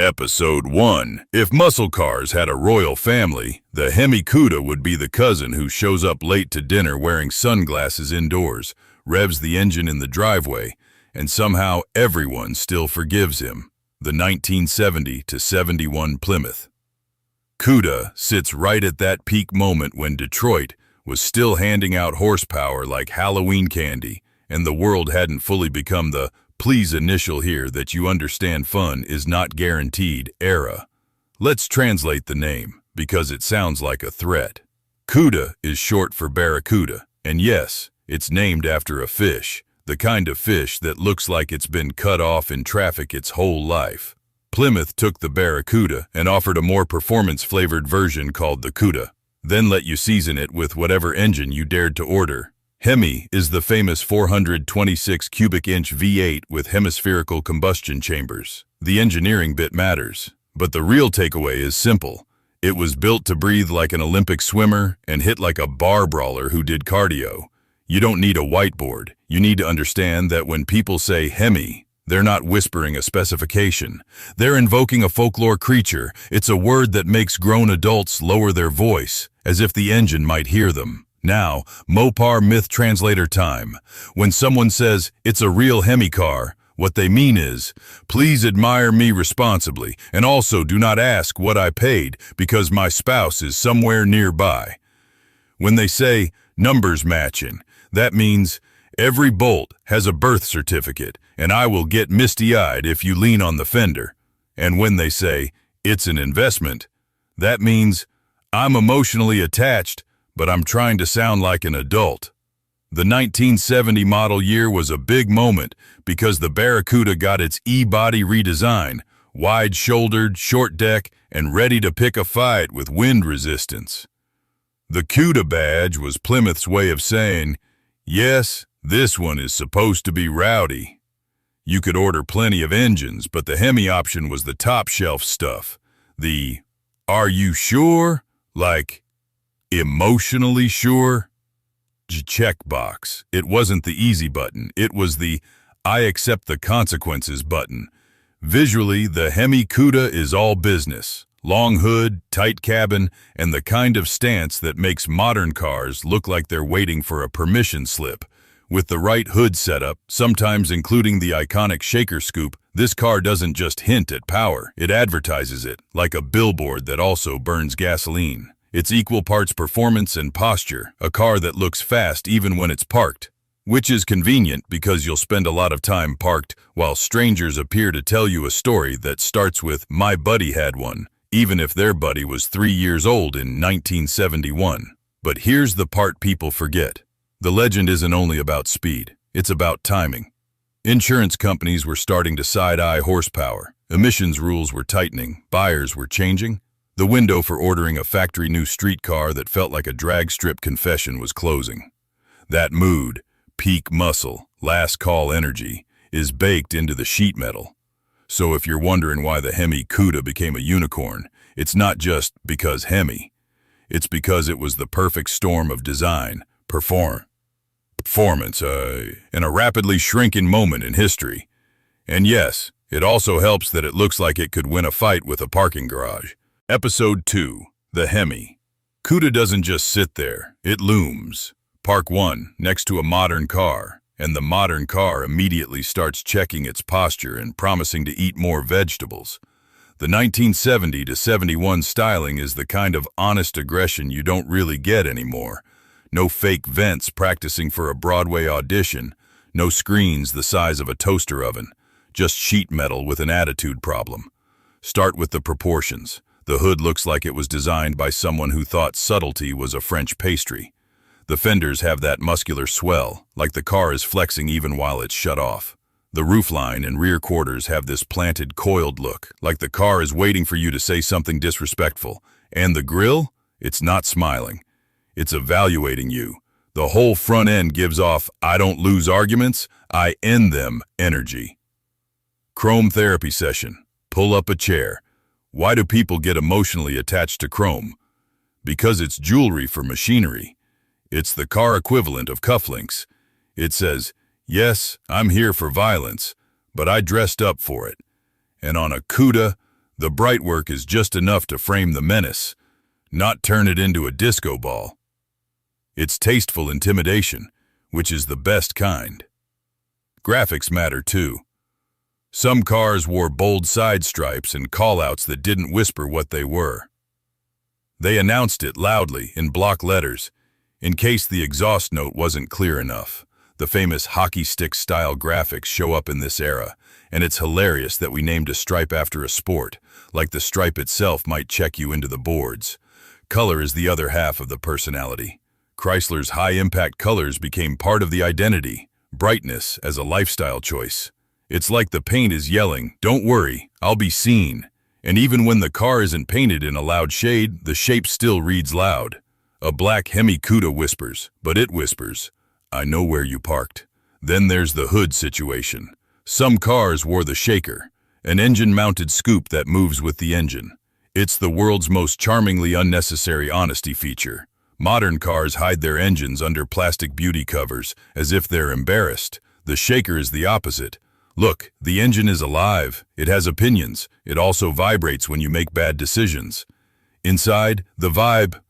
Episode 1. If muscle cars had a royal family, the Hemi Cuda would be the cousin who shows up late to dinner wearing sunglasses indoors, revs the engine in the driveway, and somehow everyone still forgives him. The 1970-71 Plymouth Cuda sits right at that peak moment when Detroit was still handing out horsepower like Halloween candy, and the world hadn't fully become the "please initial here that you understand fun is not guaranteed" era. Let's translate the name, because it sounds like a threat. Cuda is short for barracuda, and yes, it's named after a fish, the kind of fish that looks like it's been cut off in traffic its whole life. Plymouth took the barracuda and offered a more performance-flavored version called the Cuda, then let you season it with whatever engine you dared to order. Hemi is the famous 426 cubic inch V8 with hemispherical combustion chambers. The engineering bit matters, but the real takeaway is simple. It was built to breathe like an Olympic swimmer and hit like a bar brawler who did cardio. You don't need a whiteboard. You need to understand that when people say Hemi, they're not whispering a specification. They're invoking a folklore creature. It's a word that makes grown adults lower their voice, as if the engine might hear them. Now, Mopar myth translator time. When someone says, "It's a real Hemi car," what they mean is, "Please admire me responsibly, and also do not ask what I paid because my spouse is somewhere nearby." When they say, "numbers matching," that means, "Every bolt has a birth certificate, and I will get misty-eyed if you lean on the fender." And when they say, "It's an investment," that means, "I'm emotionally attached, but I'm trying to sound like an adult." The 1970 model year was a big moment because the Barracuda got its E-body redesign, wide-shouldered, short deck, and ready to pick a fight with wind resistance. The Cuda badge was Plymouth's way of saying, "Yes, this one is supposed to be rowdy." You could order plenty of engines, but the Hemi option was the top-shelf stuff. The "are you sure?" like emotionally sure checkbox. It wasn't the easy button. It was the "I accept the consequences" button. Visually, the Hemi Cuda is all business. Long hood, tight cabin, and the kind of stance that makes modern cars look like they're waiting for a permission slip. With the right hood setup, sometimes including the iconic shaker scoop, this car doesn't just hint at power, it advertises it, like a billboard that also burns gasoline. It's equal parts performance and posture, a car that looks fast even when it's parked. Which is convenient because you'll spend a lot of time parked while strangers appear to tell you a story that starts with "my buddy had one," even if their buddy was 3 years old in 1971. But here's the part people forget. The legend isn't only about speed, it's about timing. Insurance companies were starting to side-eye horsepower. Emissions rules were tightening, buyers were changing. The window for ordering a factory-new street car that felt like a drag strip confession was closing. That mood, peak muscle, last call energy, is baked into the sheet metal. So if you're wondering why the Hemi Cuda became a unicorn, it's not just because Hemi. It's because it was the perfect storm of design, performance, in a rapidly shrinking moment in history. And yes, it also helps that it looks like it could win a fight with a parking garage. Episode 2. The Hemi Cuda doesn't just sit there, it looms. Park 1 next to a modern car, and the modern car immediately starts checking its posture and promising to eat more vegetables. The 1970-71 styling is the kind of honest aggression you don't really get anymore. No fake vents practicing for a Broadway audition, no screens the size of a toaster oven, just sheet metal with an attitude problem. Start with the proportions. The hood looks like it was designed by someone who thought subtlety was a French pastry. The fenders have that muscular swell, like the car is flexing even while it's shut off. The roofline and rear quarters have this planted, coiled look, like the car is waiting for you to say something disrespectful. And the grille? It's not smiling. It's evaluating you. The whole front end gives off "I don't lose arguments, I end them" energy. Chrome therapy session. Pull up a chair. Why do people get emotionally attached to chrome? Because it's jewelry for machinery. It's the car equivalent of cufflinks. It says, "Yes, I'm here for violence, but I dressed up for it." And on a Cuda, The bright work is just enough to frame the menace, not turn it into a disco ball. It's tasteful intimidation, which is the best kind. Graphics matter too. Some cars wore bold side stripes and callouts that didn't whisper what they were. They announced it loudly in block letters, in case the exhaust note wasn't clear enough. The famous hockey stick-style graphics show up in this era, and it's hilarious that we named a stripe after a sport, like the stripe itself might check you into the boards. Color is the other half of the personality. Chrysler's high-impact colors became part of the identity, brightness as a lifestyle choice. It's like the paint is yelling, "Don't worry, I'll be seen." And even when the car isn't painted in a loud shade, the shape still reads loud. A black Hemi Cuda whispers, but it whispers, "I know where you parked." Then there's the hood situation. Some cars wore the shaker, an engine-mounted scoop that moves with the engine. It's the world's most charmingly unnecessary honesty feature. Modern cars hide their engines under plastic beauty covers, as if they're embarrassed. The shaker is the opposite. Look, the engine is alive, it has opinions, it also vibrates when you make bad decisions. Inside, the vibe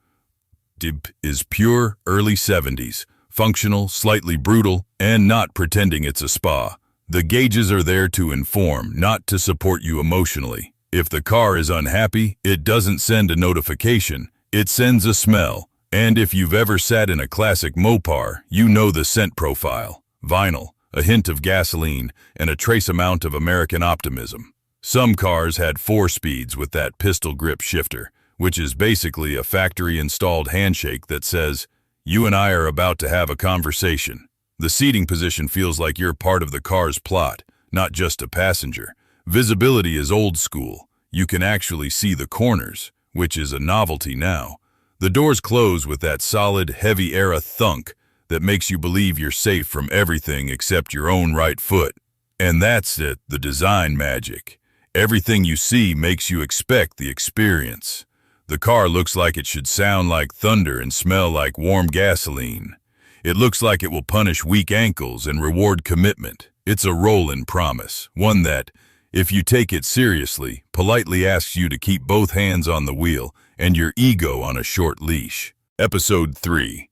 is pure early 70s, functional, slightly brutal, and not pretending it's a spa. The gauges are there to inform, not to support you emotionally. If the car is unhappy, it doesn't send a notification, it sends a smell. And if you've ever sat in a classic Mopar, you know the scent profile. Vinyl, a hint of gasoline, and a trace amount of American optimism. Some cars had 4 speeds with that pistol grip shifter, which is basically a factory-installed handshake that says, "You and I are about to have a conversation." The seating position feels like you're part of the car's plot, not just a passenger. Visibility is old school. You can actually see the corners, which is a novelty now. The doors close with that solid, heavy-era thunk that makes you believe you're safe from everything except your own right foot. And that's it, the design magic. Everything you see makes you expect the experience. The car looks like it should sound like thunder and smell like warm gasoline. It looks like it will punish weak ankles and reward commitment. It's a roll-in promise, one that, if you take it seriously, politely asks you to keep both hands on the wheel and your ego on a short leash. Episode 3.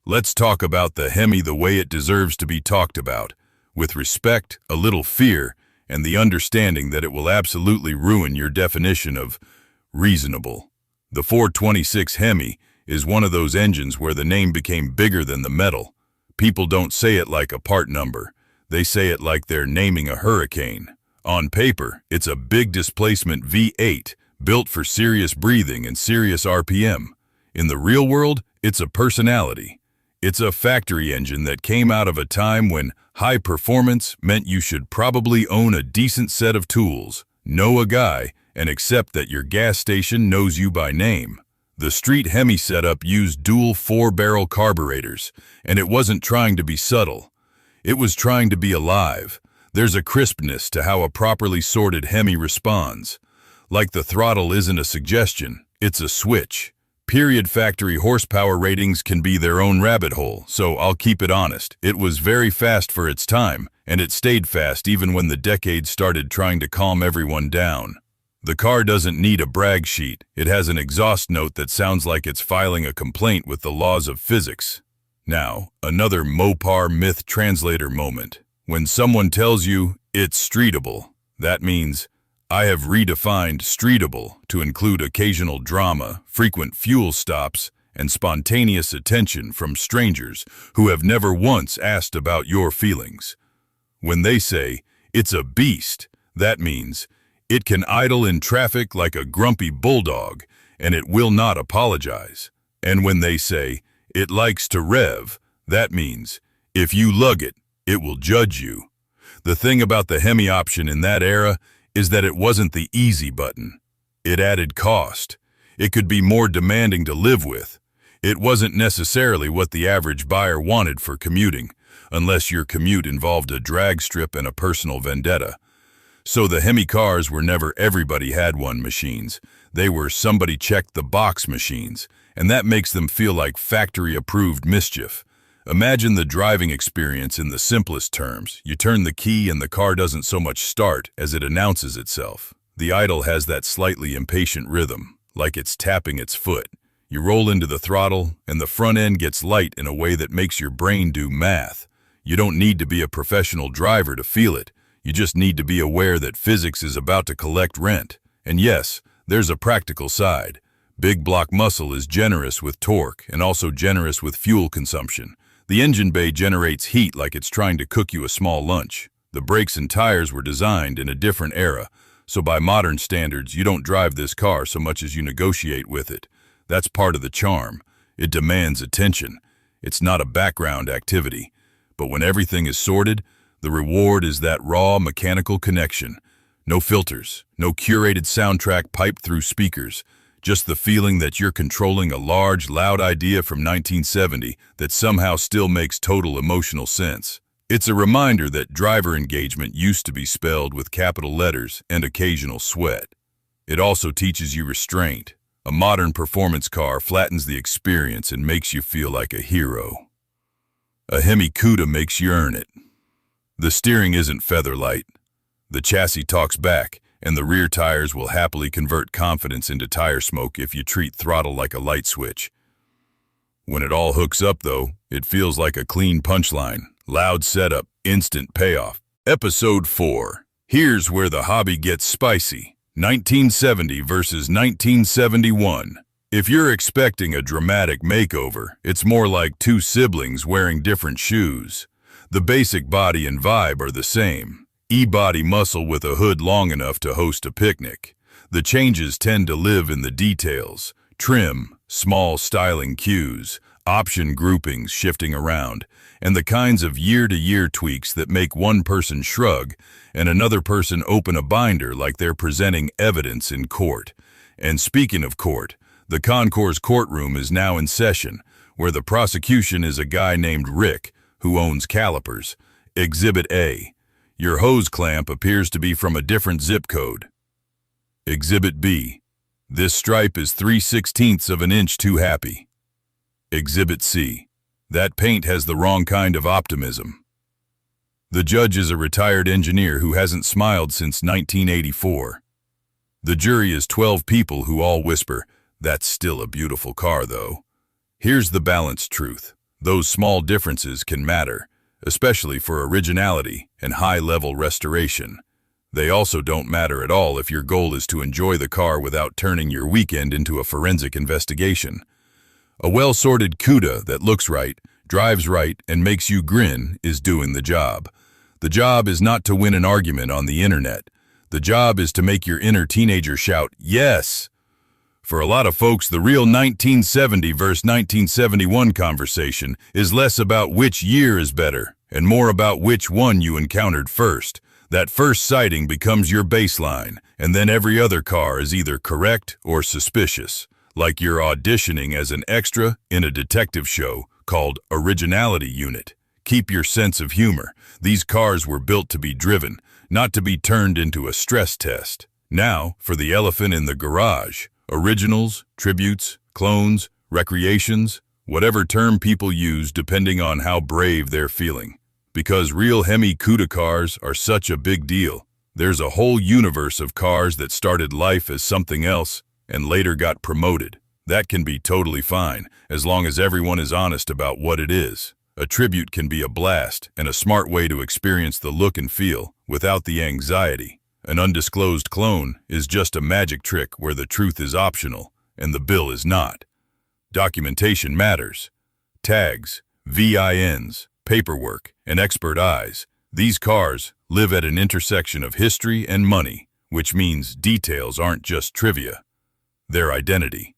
Let's talk about the Hemi the way it deserves to be talked about, with respect, a little fear, and the understanding that it will absolutely ruin your definition of reasonable. The 426 Hemi is one of those engines where the name became bigger than the metal. People don't say it like a part number. They say it like they're naming a hurricane. On paper, it's a big displacement V8, built for serious breathing and serious RPM. In the real world, it's a personality. It's a factory engine that came out of a time when high performance meant you should probably own a decent set of tools, know a guy, and accept that your gas station knows you by name. The street Hemi setup used dual 4-barrel carburetors, and it wasn't trying to be subtle. It was trying to be alive. There's a crispness to how a properly sorted Hemi responds. Like the throttle isn't a suggestion, it's a switch. Period. Factory horsepower ratings can be their own rabbit hole, so I'll keep it honest. It was very fast for its time, and it stayed fast even when the decade started trying to calm everyone down. The car doesn't need a brag sheet. It has an exhaust note that sounds like it's filing a complaint with the laws of physics. Now, another Mopar myth translator moment. When someone tells you it's streetable, that means I have redefined streetable to include occasional drama, frequent fuel stops, and spontaneous attention from strangers who have never once asked about your feelings. When they say, it's a beast, that means it can idle in traffic like a grumpy bulldog, and it will not apologize. And when they say, it likes to rev, that means if you lug it, it will judge you. The thing about the Hemi option in that era is that it wasn't the easy button. It added cost. It could be more demanding to live with. It wasn't necessarily what the average buyer wanted for commuting, unless your commute involved a drag strip and a personal vendetta. So the Hemi cars were never everybody had one machines. They were somebody checked the box machines, and that makes them feel like factory-approved mischief. Imagine the driving experience in the simplest terms. You turn the key and the car doesn't so much start as it announces itself. The idle has that slightly impatient rhythm, like it's tapping its foot. You roll into the throttle, and the front end gets light in a way that makes your brain do math. You don't need to be a professional driver to feel it. You just need to be aware that physics is about to collect rent. And yes, there's a practical side. Big block muscle is generous with torque and also generous with fuel consumption. The engine bay generates heat like it's trying to cook you a small lunch. The brakes and tires were designed in a different era, so by modern standards, you don't drive this car so much as you negotiate with it. That's part of the charm. It demands attention. It's not a background activity. But when everything is sorted, the reward is that raw mechanical connection. No filters, no curated soundtrack piped through speakers, just the feeling that you're controlling a large, loud idea from 1970 that somehow still makes total emotional sense. It's a reminder that driver engagement used to be spelled with capital letters and occasional sweat. It also teaches you restraint. A modern performance car flattens the experience and makes you feel like a hero. A Hemi Cuda makes you earn it. The steering isn't featherlight. The chassis talks back, and the rear tires will happily convert confidence into tire smoke if you treat throttle like a light switch. When it all hooks up, though, it feels like a clean punchline. Loud setup, instant payoff. Episode 4. Here's where the hobby gets spicy. 1970 versus 1971. If you're expecting a dramatic makeover, it's more like two siblings wearing different shoes. The basic body and vibe are the same. E-body muscle with a hood long enough to host a picnic. The changes tend to live in the details. Trim, small styling cues, option groupings shifting around, and the kinds of year-to-year tweaks that make one person shrug and another person open a binder like they're presenting evidence in court. And speaking of court, the Concours courtroom is now in session, where the prosecution is a guy named Rick, who owns calipers. Exhibit A. Your hose clamp appears to be from a different zip code. Exhibit B. This stripe is 3/16 of an inch too happy. Exhibit C. That paint has the wrong kind of optimism. The judge is a retired engineer who hasn't smiled since 1984. The jury is 12 people who all whisper, "That's still a beautiful car, though." Here's the balanced truth. Those small differences can matter, especially for originality and high-level restoration. They also don't matter at all if your goal is to enjoy the car without turning your weekend into a forensic investigation. A well-sorted Cuda that looks right, drives right, and makes you grin is doing the job. The job is not to win an argument on the internet. The job is to make your inner teenager shout, "Yes!" For a lot of folks, the real 1970 versus 1971 conversation is less about which year is better and more about which one you encountered first. That first sighting becomes your baseline, and then every other car is either correct or suspicious, like you're auditioning as an extra in a detective show called Originality Unit. Keep your sense of humor. These cars were built to be driven, not to be turned into a stress test. Now, for the elephant in the garage. Originals, tributes, clones, recreations, whatever term people use depending on how brave they're feeling. Because real Hemi Cuda cars are such a big deal, there's a whole universe of cars that started life as something else and later got promoted. That can be totally fine, as long as everyone is honest about what it is. A tribute can be a blast and a smart way to experience the look and feel without the anxiety. An undisclosed clone is just a magic trick where the truth is optional and the bill is not. Documentation matters. Tags, VINs, paperwork, and expert eyes. These cars live at an intersection of history and money, which means details aren't just trivia. They're identity.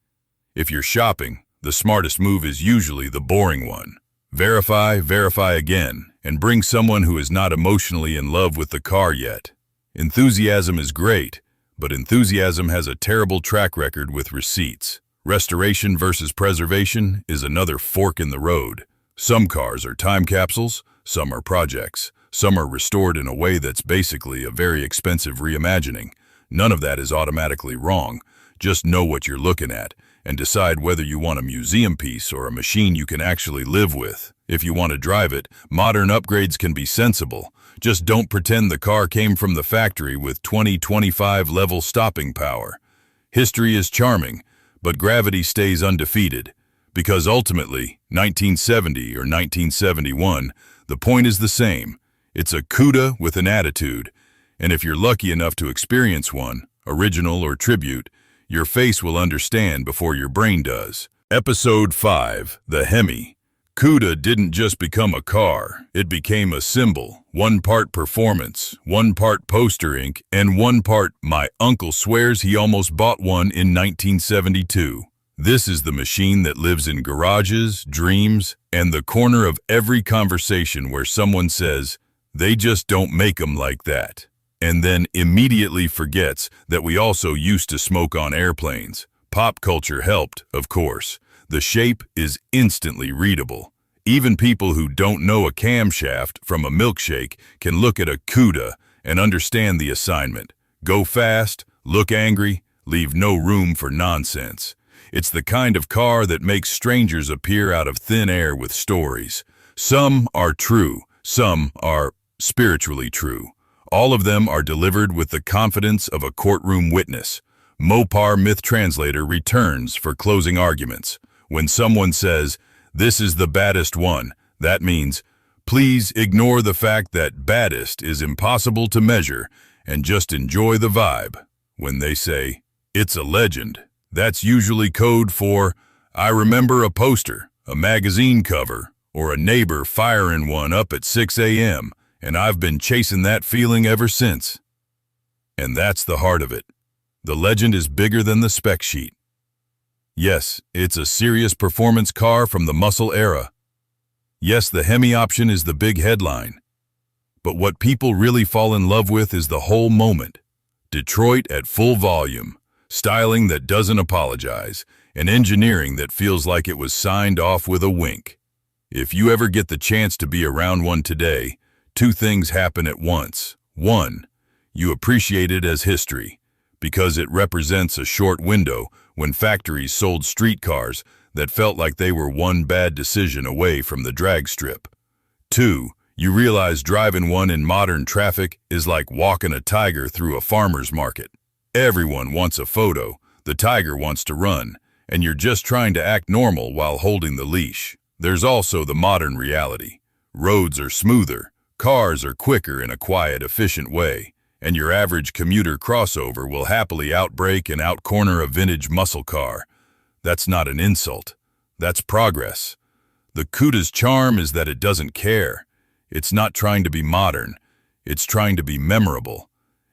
If you're shopping, the smartest move is usually the boring one. Verify, verify again, and bring someone who is not emotionally in love with the car yet. Enthusiasm is great, but enthusiasm has a terrible track record with receipts. Restoration versus preservation is another fork in the road. Some cars are time capsules, some are projects, some are restored in a way that's basically a very expensive reimagining. None of that is automatically wrong. Just know what you're looking at and decide whether you want a museum piece or a machine you can actually live with. If you want to drive it, modern upgrades can be sensible. Just don't pretend the car came from the factory with 20-25 level stopping power. History is charming, but gravity stays undefeated. Because ultimately, 1970 or 1971, the point is the same. It's a Cuda with an attitude. And if you're lucky enough to experience one, original or tribute, your face will understand before your brain does. Episode 5, The Hemi. Cuda didn't just become a car, it became a symbol. One part performance, one part poster ink, and one part my uncle swears he almost bought one in 1972. This is the machine that lives in garages, dreams, and the corner of every conversation where someone says, they just don't make 'em like that, and then immediately forgets that we also used to smoke on airplanes. Pop culture helped, of course. The shape is instantly readable. Even people who don't know a camshaft from a milkshake can look at a Cuda and understand the assignment. Go fast, look angry, leave no room for nonsense. It's the kind of car that makes strangers appear out of thin air with stories. Some are true, some are spiritually true. All of them are delivered with the confidence of a courtroom witness. Mopar Myth Translator returns for closing arguments. When someone says, this is the baddest one, that means, please ignore the fact that baddest is impossible to measure and just enjoy the vibe. When they say, it's a legend, that's usually code for, I remember a poster, a magazine cover, or a neighbor firing one up at 6 a.m., and I've been chasing that feeling ever since. And that's the heart of it. The legend is bigger than the spec sheet. Yes, it's a serious performance car from the muscle era. Yes, the Hemi option is the big headline. But what people really fall in love with is the whole moment. Detroit at full volume, styling that doesn't apologize, and engineering that feels like it was signed off with a wink. If you ever get the chance to be around one today, two things happen at once. One, you appreciate it as history, because it represents a short window when factories sold streetcars that felt like they were one bad decision away from the drag strip. Two, you realize driving one in modern traffic is like walking a tiger through a farmer's market. Everyone wants a photo, the tiger wants to run, and you're just trying to act normal while holding the leash. There's also the modern reality. Roads are smoother, cars are quicker in a quiet, efficient way, and your average commuter crossover will happily outbrake and outcorner a vintage muscle car. That's not an insult. That's progress. The Cuda's charm is that it doesn't care. It's not trying to be modern. It's trying to be memorable.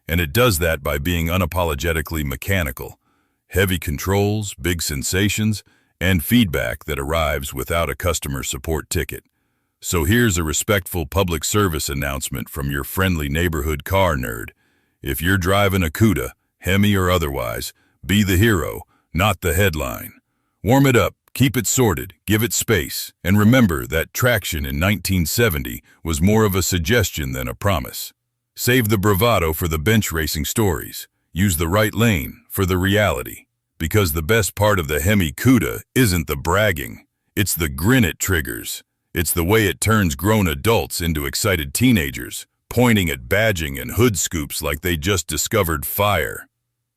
And it does that by being unapologetically mechanical. Heavy controls, big sensations, and feedback that arrives without a customer support ticket. So here's a respectful public service announcement from your friendly neighborhood car nerd. If you're driving a Cuda, Hemi or otherwise, be the hero, not the headline. Warm it up, keep it sorted, give it space, and remember that traction in 1970 was more of a suggestion than a promise. Save the bravado for the bench racing stories. Use the right lane for the reality. Because the best part of the Hemi Cuda isn't the bragging, it's the grin it triggers. It's the way it turns grown adults into excited teenagers, pointing at badging and hood scoops like they just discovered fire.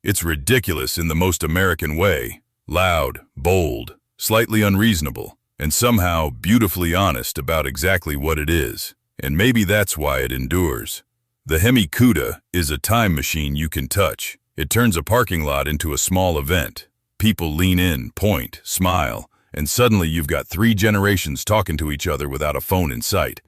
It's ridiculous in the most American way, loud, bold, slightly unreasonable, and somehow beautifully honest about exactly what it is. And maybe that's why it endures. The Hemi Cuda is a time machine you can touch. It turns a parking lot into a small event. People lean in, point, smile, and suddenly you've got 3 generations talking to each other without a phone in sight.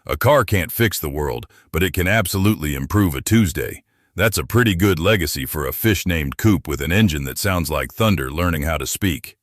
A car can't fix the world, but it can absolutely improve a Tuesday. That's a pretty good legacy for a fish named Coop with an engine that sounds like thunder learning how to speak.